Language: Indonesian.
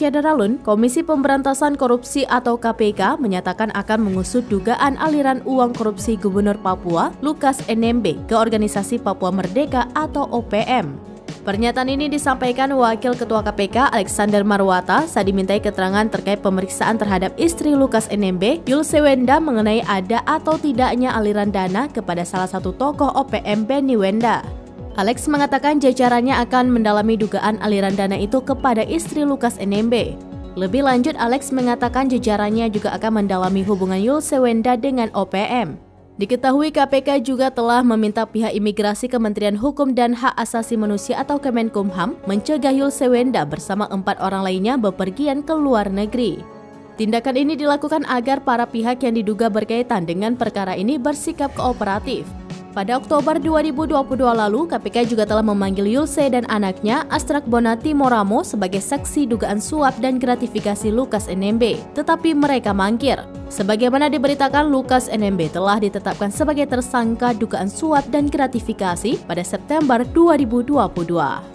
Syederalun, Komisi Pemberantasan Korupsi atau KPK menyatakan akan mengusut dugaan aliran uang korupsi Gubernur Papua Lukas NMB ke Organisasi Papua Merdeka atau OPM. Pernyataan ini disampaikan Wakil Ketua KPK Alexander Marwata saat dimintai keterangan terkait pemeriksaan terhadap istri Lukas NMB, Yulse Wenda, mengenai ada atau tidaknya aliran dana kepada salah satu tokoh OPM, Benny Wenda. Alex mengatakan jajarannya akan mendalami dugaan aliran dana itu kepada istri Lukas NMB. Lebih lanjut, Alex mengatakan jajarannya juga akan mendalami hubungan Yulse Wenda dengan OPM. Diketahui KPK juga telah meminta pihak imigrasi Kementerian Hukum dan Hak Asasi Manusia atau Kemenkumham mencegah Yulse Wenda bersama 4 orang lainnya bepergian ke luar negeri. Tindakan ini dilakukan agar para pihak yang diduga berkaitan dengan perkara ini bersikap kooperatif. Pada Oktober 2022 lalu, KPK juga telah memanggil Yulse dan anaknya Astrak Bonati Moramo sebagai saksi dugaan suap dan gratifikasi Lukas NMB, tetapi mereka mangkir. Sebagaimana diberitakan, Lukas NMB telah ditetapkan sebagai tersangka dugaan suap dan gratifikasi pada September 2022.